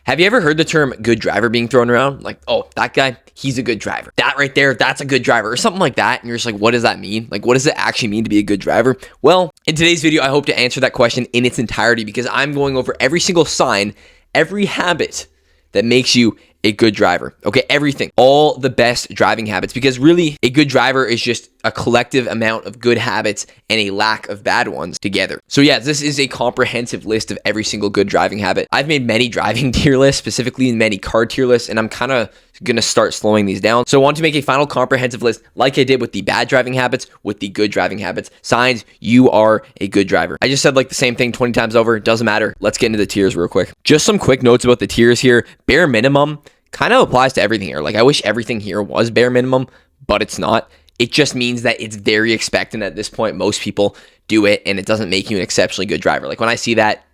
Have you ever heard the term good driver being thrown around? Like, oh, that guy, he's a good driver. That right there, that's a good driver, or something like that. And you're just like, what does that mean? Like, what does it actually mean to be a good driver? Well, in today's video, I hope to answer that question in its entirety because I'm going over every single sign, every habit that makes you a good driver. Okay, everything, all the best driving habits, because really a good driver is just a collective amount of good habits and a lack of bad ones together. So yeah, this is a comprehensive list of every single good driving habit. I've made many driving tier lists, specifically many car tier lists, and I'm kind of gonna start slowing these down. So I want to make a final comprehensive list like I did with the bad driving habits, with the good driving habits. Signs you are a good driver. I just said like the same thing 20 times over. Doesn't matter. Let's get into the tiers real quick. Just some quick notes about the tiers here. Bare minimum kind of applies to everything here. Like I wish everything here was bare minimum, but it's not. It just means that it's very expectant at this point. Most people do it and it doesn't make you an exceptionally good driver. Like when I see that,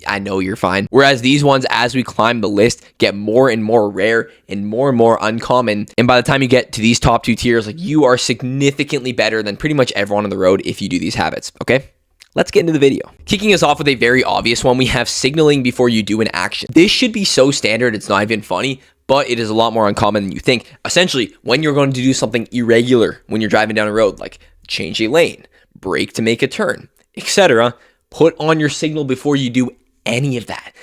I know you're fine. Whereas these ones, as we climb the list, get more and more rare and more uncommon. And by the time you get to these top two tiers, like you are significantly better than pretty much everyone on the road if you do these habits, okay? Let's get into the video. Kicking us off with a very obvious one, we have signaling before you do an action. This should be so standard, it's not even funny, but it is a lot more uncommon than you think. Essentially, when you're going to do something irregular when you're driving down a road, like change a lane, brake to make a turn, etc., put on your signal before you do any of that.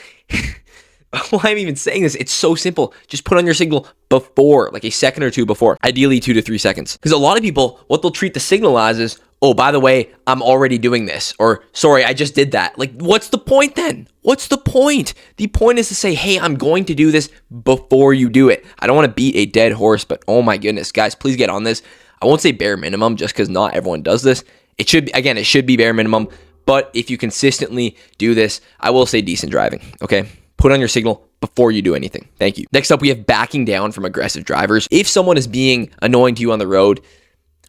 Why I'm even saying this, it's so simple. Just put on your signal before, like a second or two before, ideally 2 to 3 seconds. Because a lot of people, what they'll treat the signal as is, oh, by the way, I'm already doing this, or sorry, I just did that. Like, what's the point then? What's the point? The point is to say, hey, I'm going to do this before you do it. I don't want to beat a dead horse, but oh my goodness, guys, please get on this. I won't say bare minimum just because not everyone does this. It should, again, it should be bare minimum, but if you consistently do this, I will say decent driving, okay? Put on your signal before you do anything. Thank you. Next up, we have backing down from aggressive drivers. If someone is being annoying to you on the road,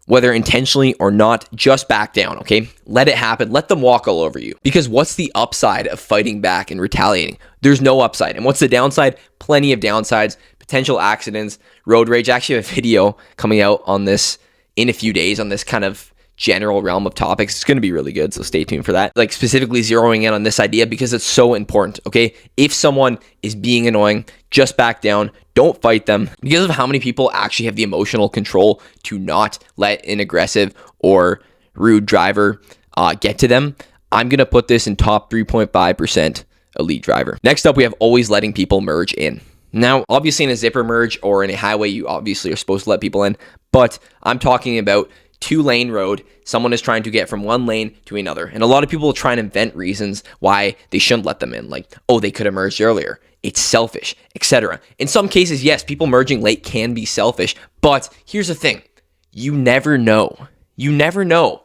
whether intentionally or not, just back down, okay? Let it happen. Let them walk all over you. Because what's the upside of fighting back and retaliating? There's no upside. And what's the downside? Plenty of downsides, potential accidents, road rage. I actually have a video coming out on this in a few days on this kind of general realm of topics. It's going to be really good, so stay tuned for that. Like specifically zeroing in on this idea because it's so important, okay? If someone is being annoying, just back down. Don't fight them because of how many people actually have the emotional control to not let an aggressive or rude driver get to them. I'm going to put this in top 3.5% elite driver. Next up, we have always letting people merge in. Now, obviously in a zipper merge or in a highway, you obviously are supposed to let people in, but I'm talking about 2-lane road. Someone is trying to get from one lane to another. And a lot of people will try and invent reasons why they shouldn't let them in. Like, oh, they could have merged earlier. It's selfish, etc. In some cases, yes, people merging late can be selfish. But here's the thing. You never know. You never know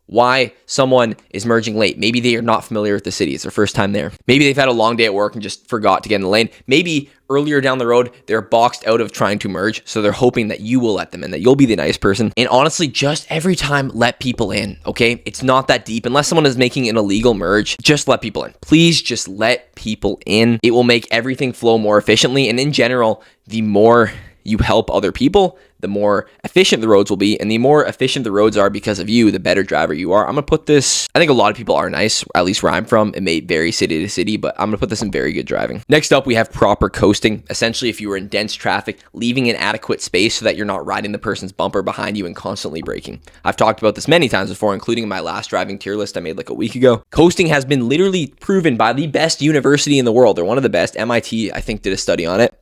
why someone is merging late. Maybe they are not familiar with the city. It's their first time there. Maybe they've had a long day at work and just forgot to get in the lane. Maybe earlier down the road, they're boxed out of trying to merge. So they're hoping that you will let them in, that you'll be the nice person. And honestly, just every time, let people in, okay? It's not that deep. Unless someone is making an illegal merge, just let people in. Please just let people in. It will make everything flow more efficiently. And in general, the more you help other people, the more efficient the roads will be. And the more efficient the roads are because of you, the better driver you are. I'm going to put this, I think a lot of people are nice, at least where I'm from. It may vary city to city, but I'm going to put this in very good driving. Next up, we have proper coasting. Essentially, if you were in dense traffic, leaving an adequate space so that you're not riding the person's bumper behind you and constantly braking. I've talked about this many times before, including in my last driving tier list I made like a week ago. Coasting has been literally proven by the best university in the world. They're one of the best. MIT, I think, did a study on it,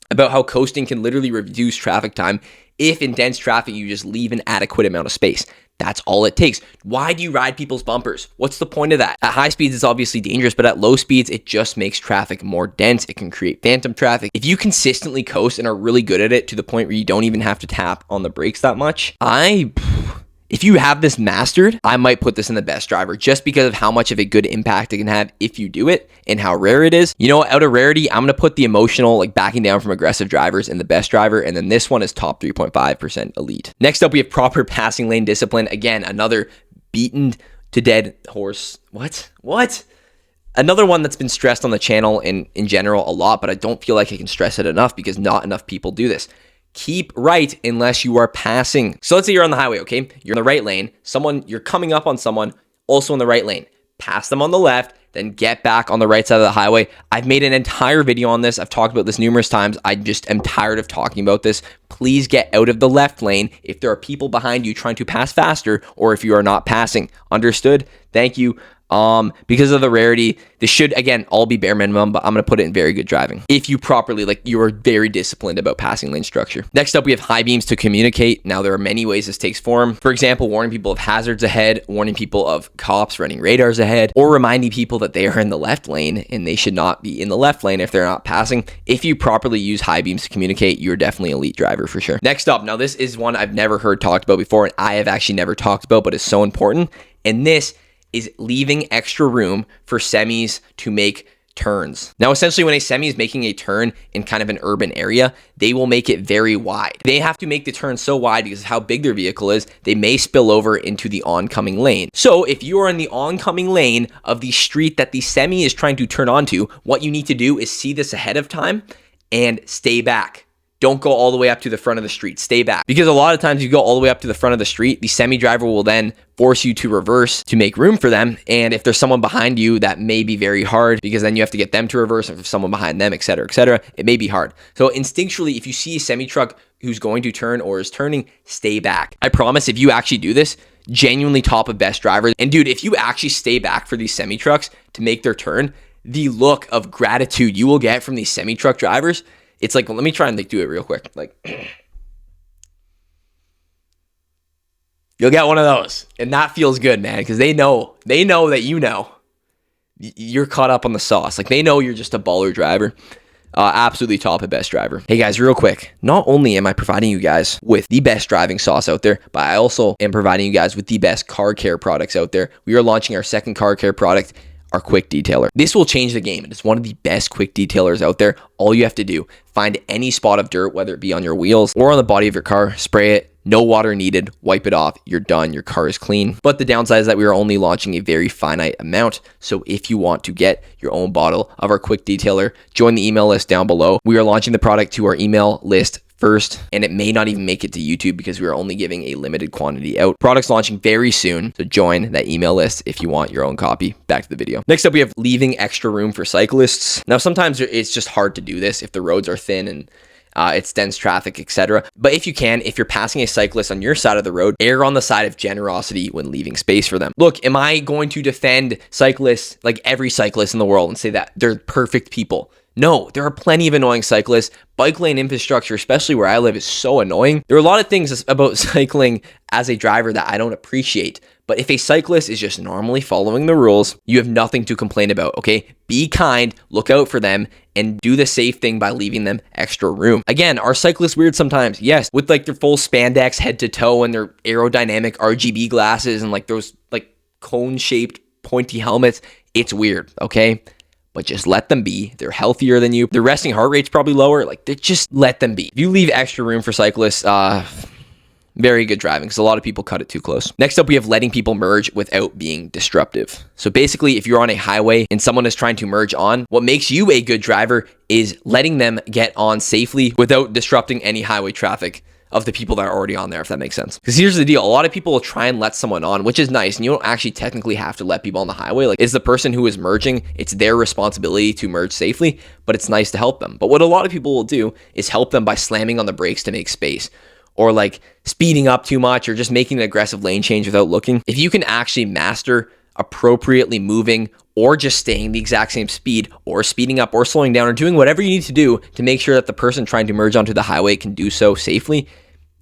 about how coasting can literally reduce traffic time if in dense traffic you just leave an adequate amount of space. That's all it takes. Why do you ride people's bumpers? What's the point of that? At high speeds, it's obviously dangerous, but at low speeds, it just makes traffic more dense. It can create phantom traffic. If you consistently coast and are really good at it to the point where you don't even have to tap on the brakes that much, if you have this mastered, I might put this in the best driver just because of how much of a good impact it can have if you do it and how rare it is. You know, out of rarity, I'm going to put the emotional, like backing down from aggressive drivers in the best driver. And then this one is top 3.5% elite. Next up, we have proper passing lane discipline. Again, another beaten to dead horse. What? Another one that's been stressed on the channel in general a lot, but I don't feel like I can stress it enough because not enough people do this. Keep right unless you are passing. So let's say you're on the highway, okay? You're in the right lane. You're coming up on someone also in the right lane. Pass them on the left then get back on the right side of the highway. I've made an entire video on this. I've talked about this numerous times. I just am tired of talking about this. Please get out of the left lane if there are people behind you trying to pass faster or if you are not passing. Understood? Thank you. Because of the rarity, this should, again, all be bare minimum, but I'm going to put it in very good driving. If you properly, like, you are very disciplined about passing lane structure. Next up, we have high beams to communicate. Now, there are many ways this takes form. For example, warning people of hazards ahead, warning people of cops running radars ahead, or reminding people that they are in the left lane and they should not be in the left lane if they're not passing. If you properly use high beams to communicate, you're definitely an elite driver for sure. Next up, now this is one I've never heard talked about before, and I have actually never talked about, but it's so important. And this is leaving extra room for semis to make turns. Now, essentially, when a semi is making a turn in kind of an urban area, they will make it very wide. They have to make the turn so wide because of how big their vehicle is, they may spill over into the oncoming lane. So if you are in the oncoming lane of the street that the semi is trying to turn onto, what you need to do is see this ahead of time and stay back. Don't go all the way up to the front of the street. Stay back. Because a lot of times you go all the way up to the front of the street, the semi driver will then force you to reverse to make room for them. And if there's someone behind you, that may be very hard because then you have to get them to reverse. If there's someone behind them, et cetera, it may be hard. So instinctually, if you see a semi truck who's going to turn or is turning, stay back. I promise if you actually do this, genuinely top of best drivers. And dude, if you actually stay back for these semi trucks to make their turn, the look of gratitude you will get from these semi truck drivers, it's like, let me try and do it real quick. Like, you'll get one of those. And that feels good, man, because they know that you're caught up on the sauce. Like, they know you're just a baller driver. Absolutely top of best driver. Hey guys, real quick. Not only am I providing you guys with the best driving sauce out there, but I also am providing you guys with the best car care products out there. We are launching our second car care product, our quick detailer. This will change the game. It's one of the best quick detailers out there. All you have to do, find any spot of dirt, whether it be on your wheels or on the body of your car, spray it, no water needed, wipe it off, you're done, your car is clean. But the downside is that we are only launching a very finite amount. So if you want to get your own bottle of our quick detailer, join the email list down below. We are launching the product to our email list first, and it may not even make it to YouTube because we are only giving a limited quantity out. Products launching very soon, so join that email list if you want your own copy. Back to the video. Next up, we have leaving extra room for cyclists. Now, sometimes it's just hard to do this if the roads are thin and it's dense traffic, etc. But if you can, if you're passing a cyclist on your side of the road, err on the side of generosity when leaving space for them. Look, am I going to defend cyclists, like every cyclist in the world, and say that they're perfect people? No, there are plenty of annoying cyclists. Bike lane infrastructure, especially where I live, is so annoying. There are a lot of things about cycling as a driver that I don't appreciate. But if a cyclist is just normally following the rules, you have nothing to complain about, okay? Be kind, look out for them, and do the safe thing by leaving them extra room. Again, are cyclists weird sometimes? Yes, with like their full spandex head to toe and their aerodynamic RGB glasses and like those like cone-shaped pointy helmets, it's weird, okay? But just let them be. They're healthier than you. Their resting heart rate's probably lower. Like, just let them be. If you leave extra room for cyclists, very good driving, because a lot of people cut it too close. Next up, we have letting people merge without being disruptive. So basically, if you're on a highway and someone is trying to merge on, what makes you a good driver is letting them get on safely without disrupting any highway traffic of the people that are already on there, if that makes sense. Because here's the deal. A lot of people will try and let someone on, which is nice. And you don't actually technically have to let people on the highway. Like, it's the person who is merging. It's their responsibility to merge safely, but it's nice to help them. But what a lot of people will do is help them by slamming on the brakes to make space, or like speeding up too much, or just making an aggressive lane change without looking. If you can actually master appropriately moving or just staying the exact same speed or speeding up or slowing down or doing whatever you need to do to make sure that the person trying to merge onto the highway can do so safely,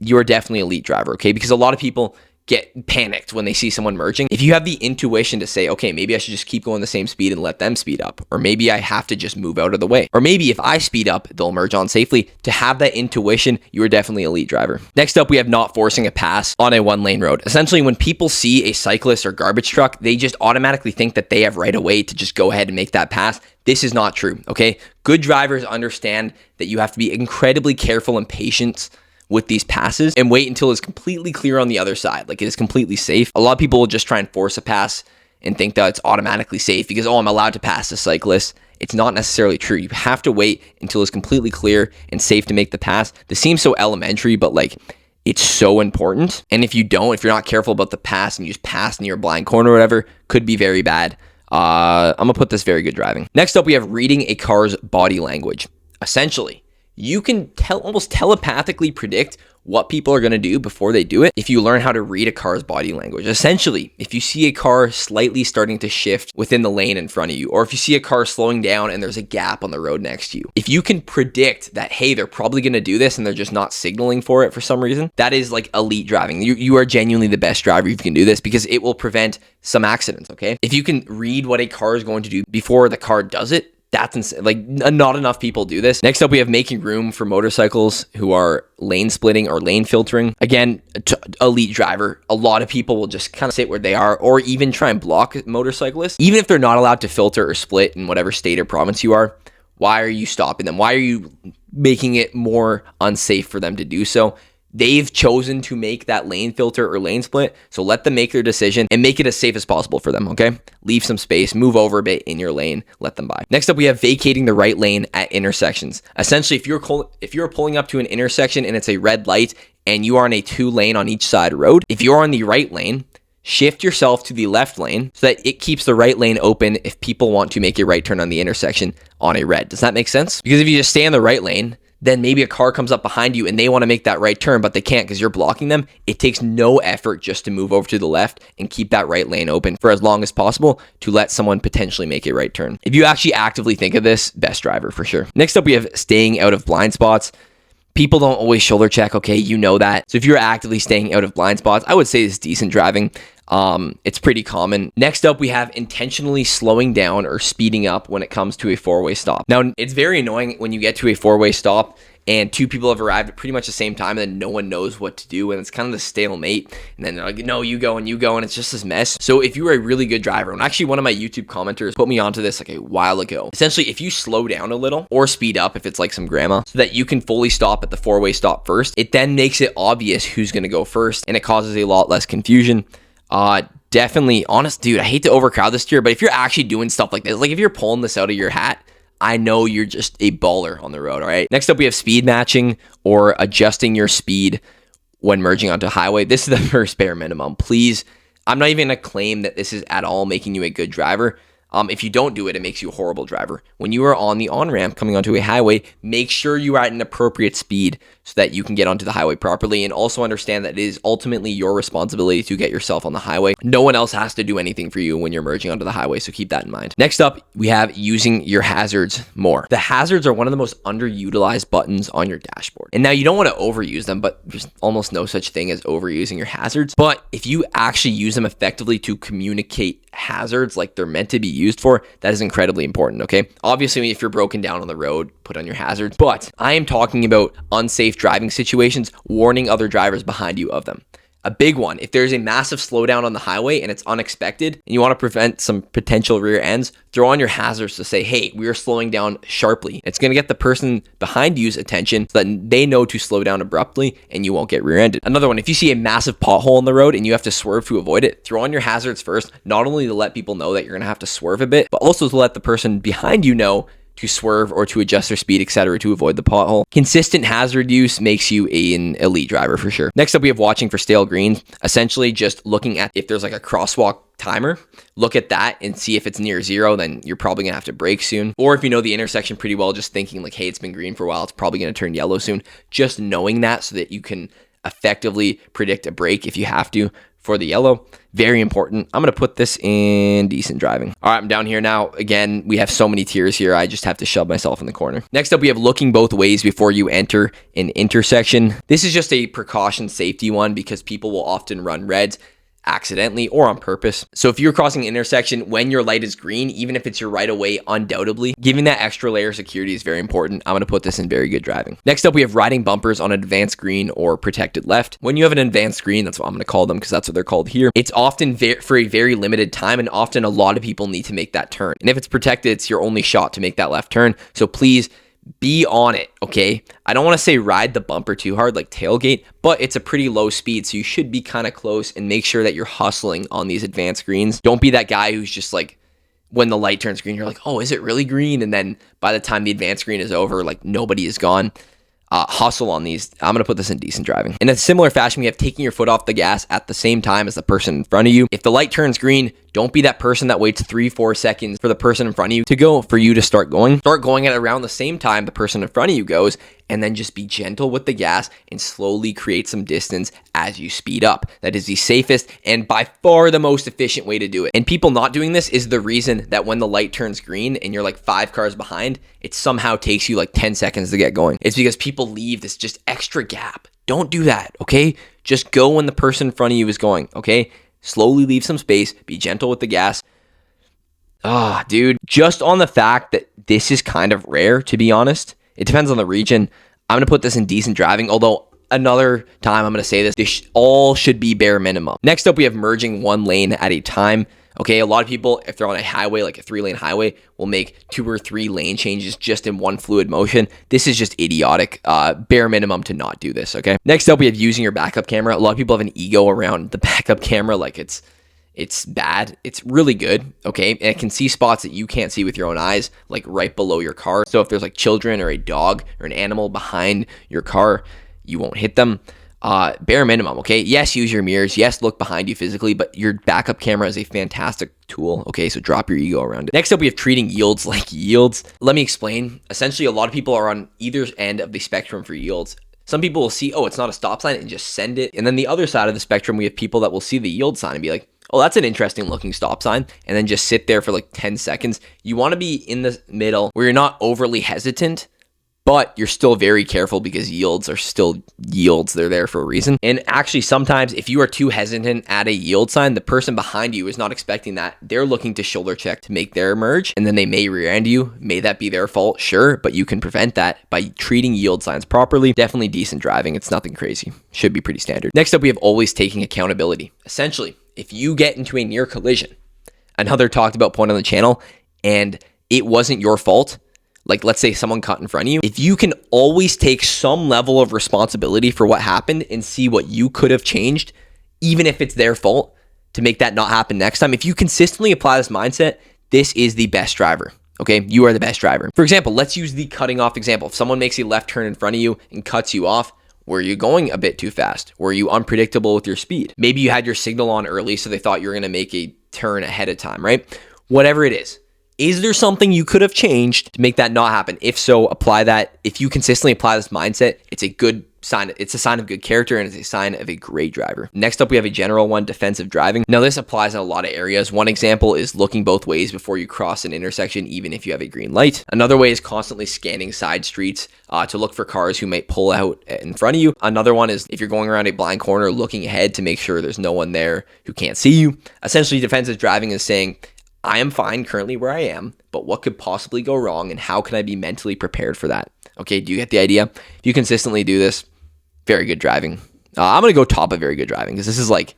you're definitely an elite driver, okay? Because a lot of people get panicked when they see someone merging. If you have the intuition to say, okay, maybe I should just keep going the same speed and let them speed up, or maybe I have to just move out of the way, or maybe if I speed up, they'll merge on safely. To have that intuition, you are definitely an elite driver. Next up, we have not forcing a pass on a one-lane road. Essentially, when people see a cyclist or garbage truck, they just automatically think that they have right of way to just go ahead and make that pass. This is not true, okay? Good drivers understand that you have to be incredibly careful and patient with these passes and wait until it's completely clear on the other side. Like, it is completely safe. A lot of people will just try and force a pass and think that it's automatically safe because, oh, I'm allowed to pass the cyclist. It's not necessarily true. You have to wait until it's completely clear and safe to make the pass. This seems so elementary, but like, it's so important. And if you're not careful about the pass and you just pass near a blind corner or whatever, could be very bad. I'm gonna put this very good driving. Next up, we have reading a car's body language. Essentially, you can almost telepathically predict what people are going to do before they do it if you learn how to read a car's body language. Essentially, if you see a car slightly starting to shift within the lane in front of you, or if you see a car slowing down and there's a gap on the road next to you, if you can predict that, hey, they're probably going to do this and they're just not signaling for it for some reason, that is like elite driving. You are genuinely the best driver if you can do this, because it will prevent some accidents, okay? If you can read what a car is going to do before the car does it, that's insane. Like, not enough people do this. Next up, we have making room for motorcycles who are lane splitting or lane filtering. Again, elite driver. A lot of people will just kind of sit where they are, or even try and block motorcyclists. Even if they're not allowed to filter or split in whatever state or province you are, why are you stopping them? Why are you making it more unsafe for them to do so? They've chosen to make that lane filter or lane split, so let them make their decision and make it as safe as possible for them, okay? Leave some space, move over a bit in your lane, let them by. Next up, we have vacating the right lane at intersections. Essentially, if you're pulling up to an intersection and it's a red light and you are on a 2-lane on each side road, if you're on the right lane, shift yourself to the left lane so that it keeps the right lane open if people want to make a right turn on the intersection on a red. Does that make sense? Because if you just stay in the right lane, then maybe a car comes up behind you and they want to make that right turn, but they can't because you're blocking them. It takes no effort just to move over to the left and keep that right lane open for as long as possible to let someone potentially make a right turn. If you actually actively think of this, best driver for sure. Next up, we have staying out of blind spots. People don't always shoulder check, okay? You know that. So if you're actively staying out of blind spots, I would say it's decent driving. It's pretty common. Next up, we have intentionally slowing down or speeding up when it comes to a 4-way stop. Now, it's very annoying when you get to a 4-way stop and 2 people have arrived at pretty much the same time and then no one knows what to do, and it's kind of the stalemate, and then they're like, no, you go, and it's just this mess. So if you are a really good driver, and actually one of my YouTube commenters put me onto this like a while ago, essentially if you slow down a little or speed up if it's like some grandma so that you can fully stop at the 4-way stop first, it then makes it obvious who's going to go first and it causes a lot less confusion. Definitely, honest dude, I hate to overcrowd this here, but if you're actually doing stuff like this, like if you're pulling this out of your hat, I know you're just a baller on the road, all right? Next up, we have speed matching or adjusting your speed when merging onto highway. This is the first bare minimum. Please, I'm not even going to claim that this is at all making you a good driver. If you don't do it, it makes you a horrible driver. When you are on the on-ramp coming onto a highway, make sure you are at an appropriate speed so that you can get onto the highway properly, and also understand that it is ultimately your responsibility to get yourself on the highway. No one else has to do anything for you when you're merging onto the highway, so keep that in mind. Next up, we have using your hazards more. The hazards are one of the most underutilized buttons on your dashboard. And now you don't want to overuse them, but there's almost no such thing as overusing your hazards. But if you actually use them effectively to communicate hazards like they're meant to be used for, that is incredibly important, okay? Obviously, if you're broken down on the road, put on your hazards, but I am talking about unsafe driving situations, warning other drivers behind you of them. A big one, if there's a massive slowdown on the highway and it's unexpected and you want to prevent some potential rear ends, throw on your hazards to say, hey, we are slowing down sharply. It's going to get the person behind you's attention so that they know to slow down abruptly and you won't get rear-ended. Another one, if you see a massive pothole on the road and you have to swerve to avoid it, throw on your hazards first, not only to let people know that you're going to have to swerve a bit, but also to let the person behind you know to swerve or to adjust their speed, etc., to avoid the pothole. Consistent hazard use makes you an elite driver for sure. Next up, we have watching for stale greens. Essentially just looking at if there's like a crosswalk timer, look at that and see if it's near 0, then you're probably gonna have to brake soon. Or if you know the intersection pretty well, just thinking like, hey, it's been green for a while, it's probably gonna turn yellow soon. Just knowing that so that you can effectively predict a brake if you have to for the yellow. Very important. I'm going to put this in decent driving. All right, I'm down here now. Again, we have so many tiers here. I just have to shove myself in the corner. Next up, we have looking both ways before you enter an intersection. This is just a precaution safety one because people will often run reds accidentally or on purpose. So if you're crossing an intersection when your light is green, even if it's your right of way, undoubtedly, giving that extra layer of security is very important. I'm going to put this in very good driving. Next up, we have riding bumpers on advanced green or protected left. When you have an advanced green, that's what I'm going to call them because that's what they're called here. It's often for a very limited time, and often a lot of people need to make that turn. And if it's protected, it's your only shot to make that left turn. So please be on it, okay? I don't want to say ride the bumper too hard like tailgate, but it's a pretty low speed, so you should be kind of close and make sure that you're hustling on these advanced greens. Don't be that guy who's just like, when the light turns green, you're like, oh, is it really green? And then by the time the advanced green is over, like nobody is gone. Hustle on these. I'm going to put this in decent driving. In a similar fashion, we have taking your foot off the gas at the same time as the person in front of you. If the light turns green, Don't be that person that waits 3-4 seconds for the person in front of you to go for you to start going. Start going at around the same time the person in front of you goes, and then just be gentle with the gas and slowly create some distance as you speed up. That is the safest and by far the most efficient way to do it. And people not doing this is the reason that when the light turns green and you're like 5 cars behind, it somehow takes you like 10 seconds to get going. It's because people leave this just extra gap. Don't do that, okay? Just go when the person in front of you is going, okay? Slowly leave some space, be gentle with the gas. Dude, just on the fact that this is kind of rare, to be honest. It depends on the region. I'm going to put this in decent driving, although another time I'm going to say this all should be bare minimum. Next up, we have merging one lane at a time. Okay, a lot of people, if they're on a highway, like a 3-lane highway, will make 2 or 3 lane changes just in one fluid motion. This is just idiotic. Bare minimum to not do this, okay? Next up, we have using your backup camera. A lot of people have an ego around the backup camera, like it's bad. It's really good, okay? And it can see spots that you can't see with your own eyes, like right below your car. So if there's like children or a dog or an animal behind your car, you won't hit them. Bare minimum, okay? Yes, use your mirrors. Yes, look behind you physically, but your backup camera is a fantastic tool, okay? So drop your ego around it. Next up, we have treating yields like yields. Let me explain. Essentially, a lot of people are on either end of the spectrum for yields. Some people will see, oh, it's not a stop sign, and just send it. And then the other side of the spectrum, we have people that will see the yield sign and be like, oh, that's an interesting looking stop sign, and then just sit there for like 10 seconds. You want to be in the middle where you're not overly hesitant, but you're still very careful because yields are still yields. They're there for a reason. And actually, sometimes if you are too hesitant at a yield sign, the person behind you is not expecting that. They're looking to shoulder check to make their merge, and then they may rear end you. May that be their fault? Sure, but you can prevent that by treating yield signs properly. Definitely decent driving. It's nothing crazy. Should be pretty standard. Next up, we have always taking accountability. Essentially, if you get into a near collision, another talked about point on the channel, and it wasn't your fault, like let's say someone cut in front of you, if you can always take some level of responsibility for what happened and see what you could have changed, even if it's their fault, to make that not happen next time, if you consistently apply this mindset, this is the best driver. Okay, you are the best driver. For example, let's use the cutting off example. If someone makes a left turn in front of you and cuts you off, were you going a bit too fast? Were you unpredictable with your speed? Maybe you had your signal on early, so they thought you were going to make a turn ahead of time, right? Whatever it is there something you could have changed to make that not happen? If so, apply that. If you consistently apply this mindset, it's a good sign. It's a sign of good character, and it's a sign of a great driver. Next up, we have a general one, defensive driving. Now, this applies in a lot of areas. One example is looking both ways before you cross an intersection, even if you have a green light. Another way is constantly scanning side streets to look for cars who might pull out in front of you. Another one is if you're going around a blind corner, looking ahead to make sure there's no one there who can't see you. Essentially, defensive driving is saying, I am fine currently where I am, but what could possibly go wrong, and how can I be mentally prepared for that? Okay, do you get the idea? If you consistently do this, very good driving. I'm going to go top of very good driving because this is like,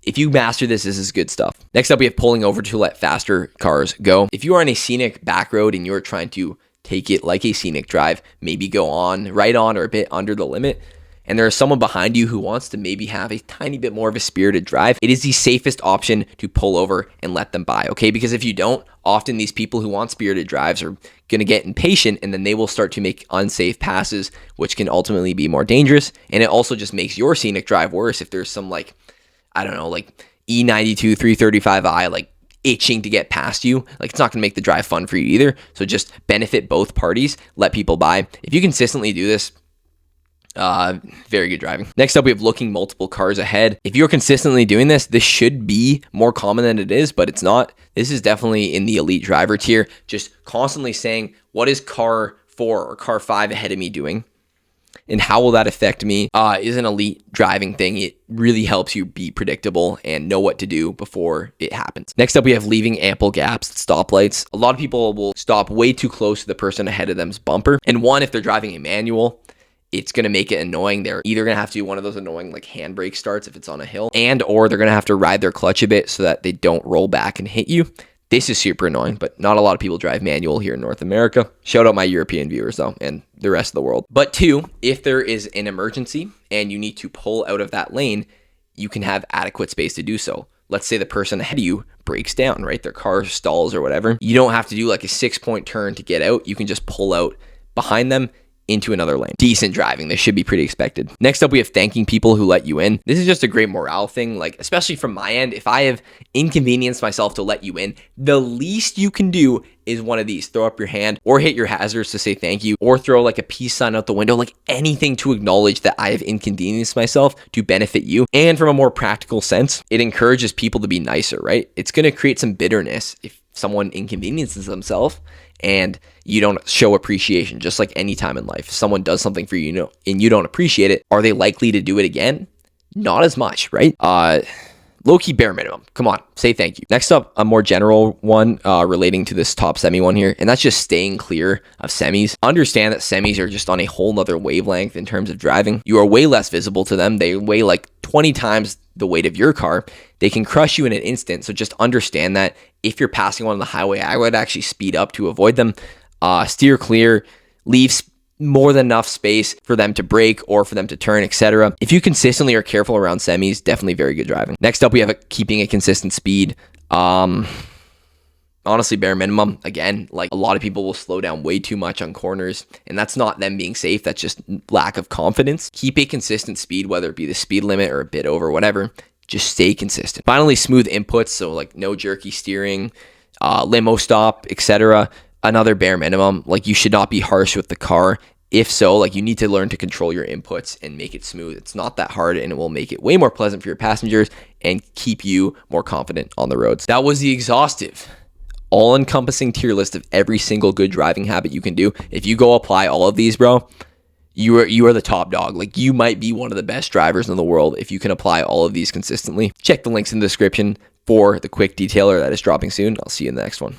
if you master this, this is good stuff. Next up, we have pulling over to let faster cars go. If you are on a scenic back road and you're trying to take it like a scenic drive, maybe go on, right on or a bit under the limit, and there is someone behind you who wants to maybe have a tiny bit more of a spirited drive, it is the safest option to pull over and let them by, okay? Because if you don't, often these people who want spirited drives are going to get impatient, and then they will start to make unsafe passes, which can ultimately be more dangerous. And it also just makes your scenic drive worse if there's some like, I don't know, like E92 335i, like itching to get past you. Like, it's not going to make the drive fun for you either. So just benefit both parties, let people by. If you consistently do this, very good driving. Next up, we have looking multiple cars ahead. If you're consistently doing this, this should be more common than it is, but it's not. This is definitely in the elite driver tier. Just constantly saying, what is car 4 or car 5 ahead of me doing? And how will that affect me? Is an elite driving thing. It really helps you be predictable and know what to do before it happens. Next up, we have leaving ample gaps at stoplights. A lot of people will stop way too close to the person ahead of them's bumper. And one, if they're driving a manual, it's going to make it annoying. They're either going to have to do one of those annoying like handbrake starts if it's on a hill, or they're going to have to ride their clutch a bit so that they don't roll back and hit you. This is super annoying, but not a lot of people drive manual here in North America. Shout out my European viewers though, and the rest of the world. But two, if there is an emergency and you need to pull out of that lane, you can have adequate space to do so. Let's say the person ahead of you breaks down, right? Their car stalls or whatever. You don't have to do like a 6-point turn to get out. You can just pull out behind them into another lane. Decent driving. This should be pretty expected. Next up, we have thanking people who let you in. This is just a great morale thing. Like, especially from my end, if I have inconvenienced myself to let you in, the least you can do is one of these. Throw up your hand or hit your hazards to say thank you, or throw like a peace sign out the window, like anything to acknowledge that I have inconvenienced myself to benefit you. And from a more practical sense, it encourages people to be nicer, right? It's going to create some bitterness if someone inconveniences themselves and you don't show appreciation. Just like any time in life, if someone does something for you, and you don't appreciate it, are they likely to do it again? Not as much, right? Low-key bare minimum. Come on, say thank you. Next up, a more general one relating to this top semi one here, and that's just staying clear of semis. Understand that semis are just on a whole nother wavelength in terms of driving. You are way less visible to them. They weigh like 20 times the weight of your car. They can crush you in an instant, so just understand that if you're passing one on the highway, I would actually speed up to avoid them. Steer clear, leave more than enough space for them to brake or for them to turn, etc. If you consistently are careful around semis, definitely very good driving. Next up, we have keeping a consistent speed. Honestly, bare minimum. Again, like a lot of people will slow down way too much on corners, and that's not them being safe. That's just lack of confidence. Keep a consistent speed, whether it be the speed limit or a bit over, whatever. Just stay consistent. Finally, smooth inputs. So like no jerky steering, limo stop, etc. Another bare minimum. Like you should not be harsh with the car. If so, like you need to learn to control your inputs and make it smooth. It's not that hard, and it will make it way more pleasant for your passengers and keep you more confident on the roads. That was the exhaustive, all-encompassing tier list of every single good driving habit you can do. If you go apply all of these, bro, you are the top dog. Like you might be one of the best drivers in the world if you can apply all of these consistently. Check the links in the description for the quick detailer that is dropping soon. I'll see you in the next one.